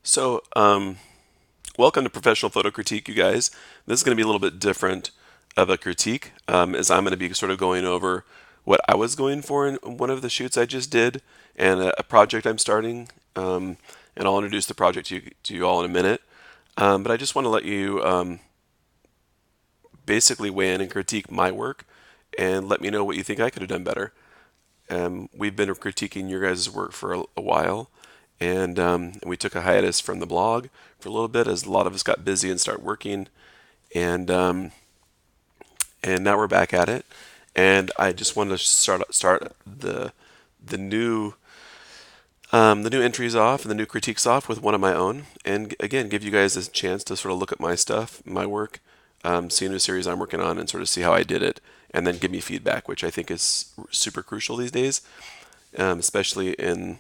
So, welcome to Professional Photo Critique, you guys. This is going to be a little bit different of a critique, as I'm going to be sort of going over what I was going for in one of the shoots I just did and a project I'm starting. And I'll introduce the project to you all in a minute. But I just want to let you basically weigh in and critique my work and let me know what you think I could have done better. We've been critiquing your guys' work for a while, and we took a hiatus from the blog for a little bit as a lot of us got busy and started working, and and now we're back at it. And I just wanted to start the new entries off and the new critiques off with one of my own, and again give you guys a chance to sort of look at my stuff, my work, see a new series I'm working on, and sort of see how I did it, and then give me feedback, which I think is super crucial these days, especially in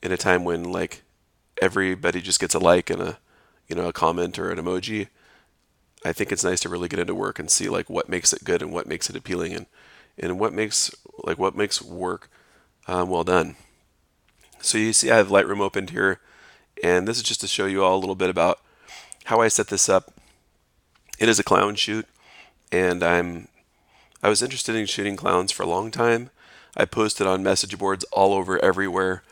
a time when like everybody just gets a like and a comment or an emoji. I think it's nice to really get into work and see like what makes it good and what makes it appealing and what makes work well done. So you see I have Lightroom opened here, and this is just to show you all a little bit about how I set this up. It is a clown shoot, and I was interested in shooting clowns for a long time. I posted on message boards all over everywhere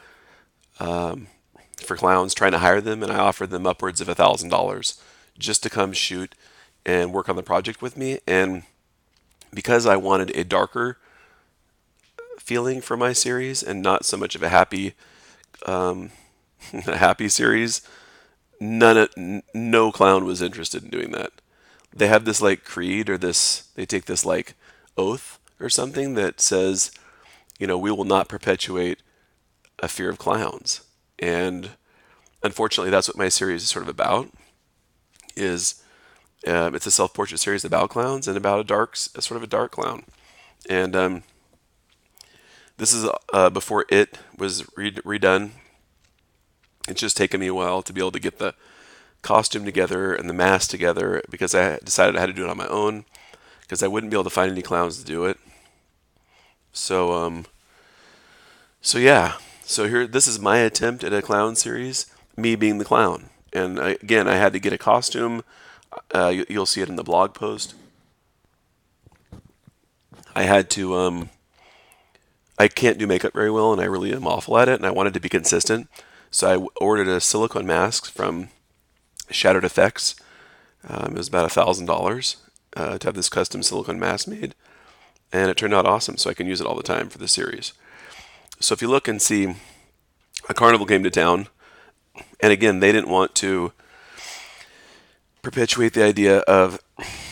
for clowns, trying to hire them, and I offered them upwards of $1,000 just to come shoot and work on the project with me. And because I wanted a darker feeling for my series and not so much of a happy a happy series, no clown was interested in doing that. They have this like creed or this they take this like oath or something that says, we will not perpetuate a fear of clowns. And unfortunately, that's what my series is sort of about. Is It's a self-portrait series about clowns and about a sort of a dark clown. And this is before it was redone. It's just taken me a while to be able to get the costume together and the mask together because I decided I had to do it on my own because I wouldn't be able to find any clowns to do it. So so yeah, so here this is my attempt at a clown series, me being the clown. And again, I had to get a costume. You'll see it in the blog post. I had to. I can't do makeup very well, and I really am awful at it. And I wanted to be consistent, so I ordered a silicone mask from Shattered Effects. It was about $1,000 to have this custom silicone mask made, and it turned out awesome. So I can use it all the time for the series. So if you look and see, a carnival came to town, and again, they didn't want to perpetuate the idea of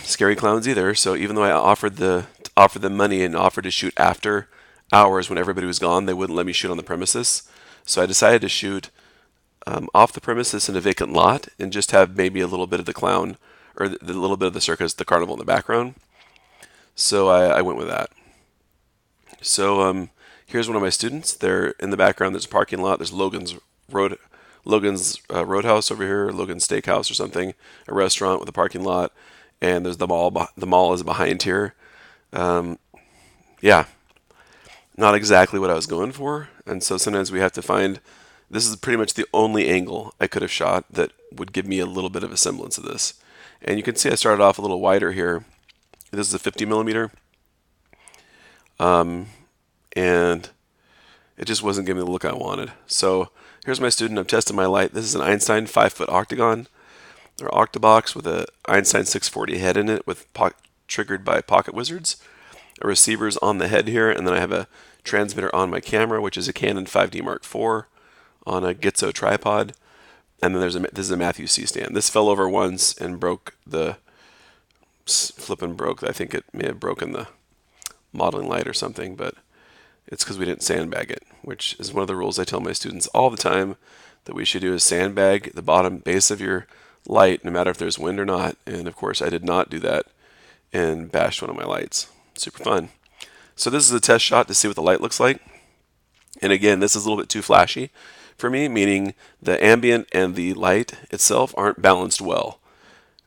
scary clowns either. So even though I offered them money and offered to shoot after hours when everybody was gone, they wouldn't let me shoot on the premises. So I decided to shoot off the premises in a vacant lot and just have maybe a little bit of the clown or the little bit of the circus, the carnival in the background. So I went with that. So here's one of my students. They're in the background. There's a parking lot. There's Logan's Roadhouse over here, Logan's Steakhouse or something, a restaurant with a parking lot, and there's the mall. The mall is behind here. Yeah, not exactly what I was going for, and so sometimes we have to find. This is pretty much the only angle I could have shot that would give me a little bit of a semblance of this. And you can see I started off a little wider here. This is a 50 millimeter, and it just wasn't giving me the look I wanted. So here's my student. I'm testing my light. This is an Einstein 5-foot octagon or octabox with a Einstein 640 head in it with triggered by pocket wizards. A receiver's on the head here, and then I have a transmitter on my camera, which is a Canon 5D Mark IV on a Gitzo tripod. And then this is a Matthew C stand. This fell over once and broke the flipping broke. I think it may have broken the modeling light or something, but it's because we didn't sandbag it, which is one of the rules I tell my students all the time that we should do is sandbag the bottom base of your light, no matter if there's wind or not. And of course, I did not do that and bashed one of my lights. Super fun. So this is a test shot to see what the light looks like. And again, this is a little bit too flashy for me, meaning the ambient and the light itself aren't balanced well,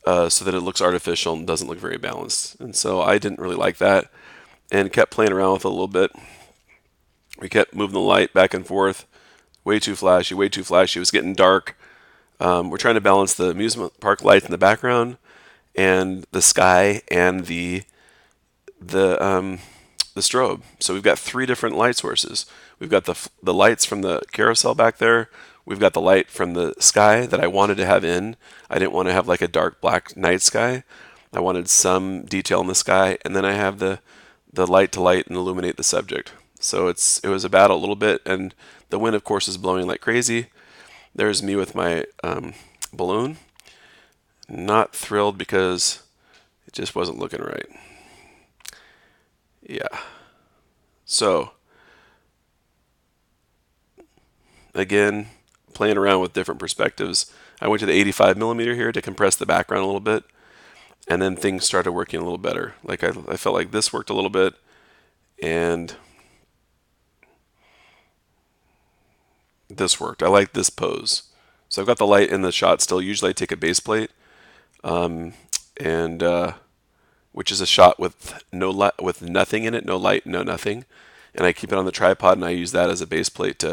so that it looks artificial and doesn't look very balanced. And so I didn't really like that and kept playing around with it a little bit. We kept moving the light back and forth, way too flashy, way too flashy. It was getting dark. We're trying to balance the amusement park lights in the background and the sky and the the strobe. So we've got three different light sources. We've got the lights from the carousel back there. We've got the light from the sky that I wanted to have in. I didn't want to have like a dark black night sky. I wanted some detail in the sky, and then I have the light to light and illuminate the subject. So it was a battle a little bit, and the wind, of course, is blowing like crazy. There's me with my balloon. Not thrilled because it just wasn't looking right. Yeah. So, again, playing around with different perspectives. I went to the 85 millimeter here to compress the background a little bit, and then things started working a little better. Like I felt like this worked a little bit, and this worked. I like this pose. So I've got the light in the shot still. Usually I take a base plate, and which is a shot with no light, with nothing in it, no light, no nothing, and I keep it on the tripod, and I use that as a base plate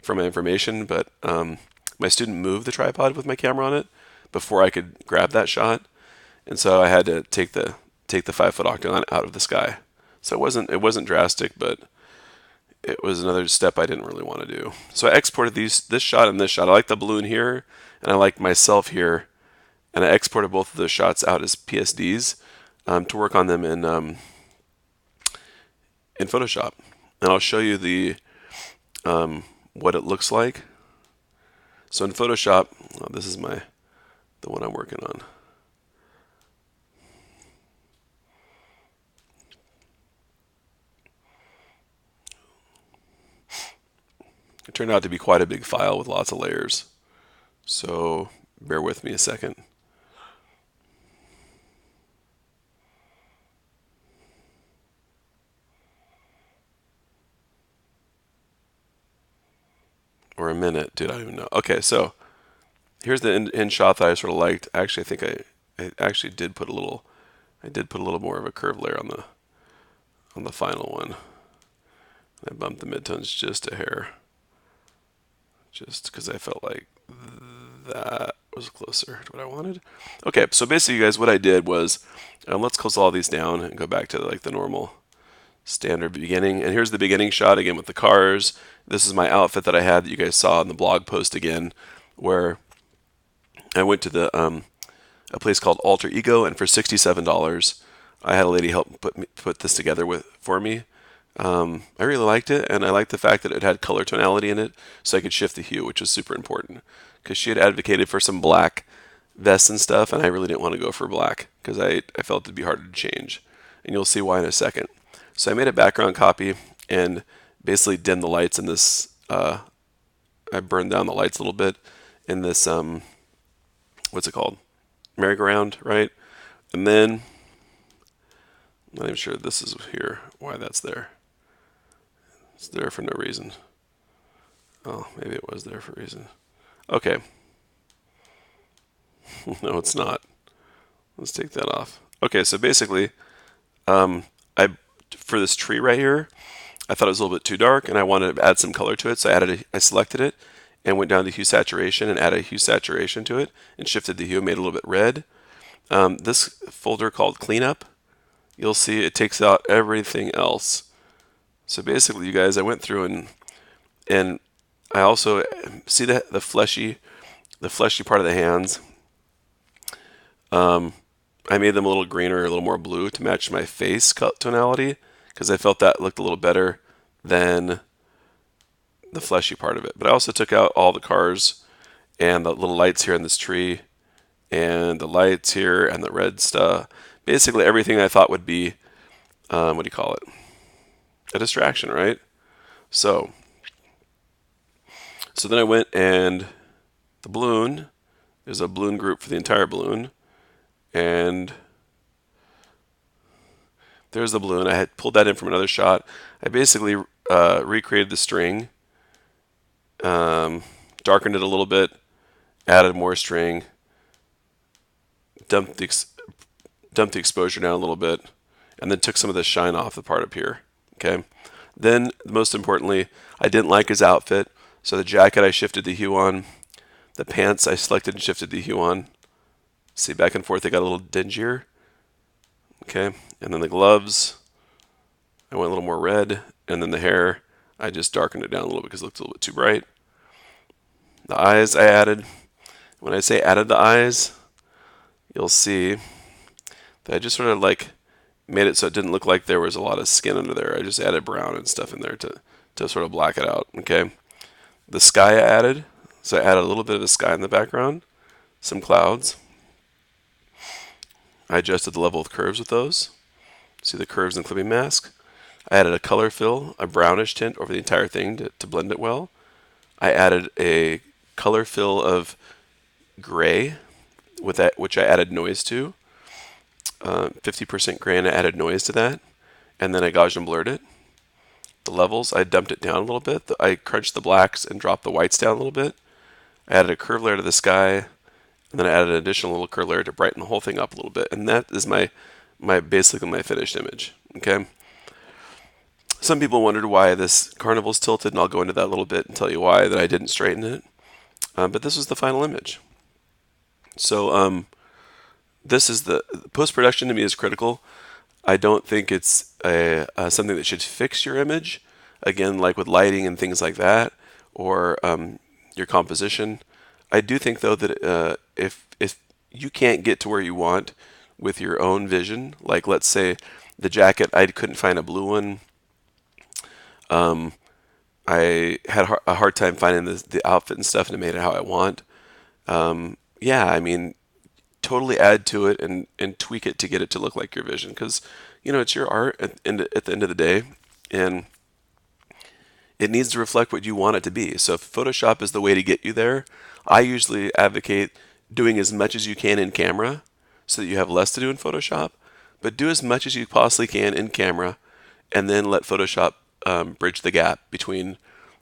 for my information. But my student moved the tripod with my camera on it before I could grab that shot, and so I had to take the 5-foot octagon out of the sky. So it wasn't drastic, but it was another step I didn't really want to do. So I exported this shot and this shot. I like the balloon here, and I like myself here, and I exported both of those shots out as PSDs to work on them in Photoshop. And I'll show you what it looks like. So in Photoshop, this is the one I'm working on. It turned out to be quite a big file with lots of layers. So bear with me a second. Or a minute, dude, I don't even know. Okay, so here's the end shot that I sort of liked. Actually, I think I actually did put a little more of a curve layer on the final one. I bumped the midtones just a hair, just because I felt like that was closer to what I wanted. Okay, so basically, you guys, what I did was, let's close all these down and go back to like the normal standard beginning. And here's the beginning shot again with the cars. This is my outfit that I had that you guys saw in the blog post again, where I went to a place called Alter Ego, and for $67, I had a lady help put this together for me. I really liked it, and I liked the fact that it had color tonality in it, so I could shift the hue, which was super important. Because she had advocated for some black vests and stuff, and I really didn't want to go for black because I felt it'd be harder to change. And you'll see why in a second. So I made a background copy and basically dimmed the lights in this. I burned down the lights a little bit in this. What's it called? Merry-go-round, right? And then I'm not even sure this is here. Why that's there? It's there for no reason. Oh, maybe it was there for a reason. Okay. No, it's not. Let's take that off. Okay, so basically, I for this tree right here, I thought it was a little bit too dark, and I wanted to add some color to it. So I selected it and went down to hue saturation and added hue saturation to it and shifted the hue, made it a little bit red. This folder called Cleanup, you'll see it takes out everything else. So basically, you guys, I went through and I also see the fleshy part of the hands. I made them a little greener, a little more blue to match my face tonality because I felt that looked a little better than the fleshy part of it. But I also took out all the cars and the little lights here in this tree and the lights here and the red stuff. Basically everything I thought would be, what do you call it? A distraction, right? So then I went and the balloon, there's a balloon group for the entire balloon. And there's the balloon. I had pulled that in from another shot. I basically recreated the string, darkened it a little bit, added more string, dumped the exposure down a little bit, and then took some of the shine off the part up here. Okay. Then, most importantly, I didn't like his outfit, So the jacket I shifted the hue on. The pants I selected and shifted the hue on. See, back and forth they got a little dingier. Okay, and then the gloves, I went a little more red. And then the hair, I just darkened it down a little bit because it looked a little bit too bright. The eyes I added. When I say added the eyes, you'll see that I just sort of like made it so it didn't look like there was a lot of skin under there. I just added brown and stuff in there to sort of black it out. Okay. The sky I added, so I added a little bit of the sky in the background, some clouds. I adjusted the level of curves with those. See the curves in the clipping mask. I added a color fill, a brownish tint over the entire thing to blend it well. I added a color fill of gray with that, which I added noise to. 50% gray, and I added noise to that. And then I Gaussian blurred it. The levels, I dumped it down a little bit. I crunched the blacks and dropped the whites down a little bit. I added a curve layer to the sky, and then I added an additional little curve layer to brighten the whole thing up a little bit. And that is my basically my finished image. Okay. Some people wondered why this carnival's tilted, and I'll go into that a little bit and tell you why that I didn't straighten it. But this was the final image. So this is the post-production to me is critical. I don't think it's something that should fix your image. Again, like with lighting and things like that, or your composition. I do think though that if you can't get to where you want with your own vision, like let's say the jacket, I couldn't find a blue one. I had a hard time finding the outfit and stuff, and it made it how I want. Yeah, I mean, totally add to it and tweak it to get it to look like your vision, because it's your art at the end of the day, and it needs to reflect what you want it to be. So if Photoshop is the way to get you there, I usually advocate doing as much as you can in camera so that you have less to do in Photoshop, but do as much as you possibly can in camera, and then let Photoshop bridge the gap between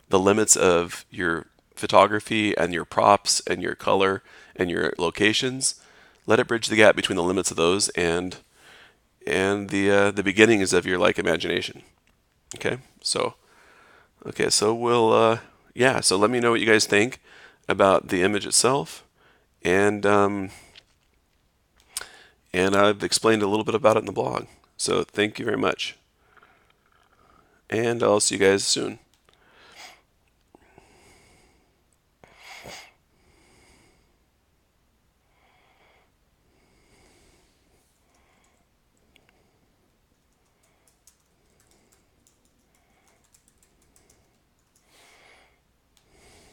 the limits of your photography and your props and your color and your locations. Let it bridge the gap between the limits of those and the beginnings of your like imagination. Okay, so we'll yeah. So let me know what you guys think about the image itself, and I've explained a little bit about it in the blog. So thank you very much, and I'll see you guys soon.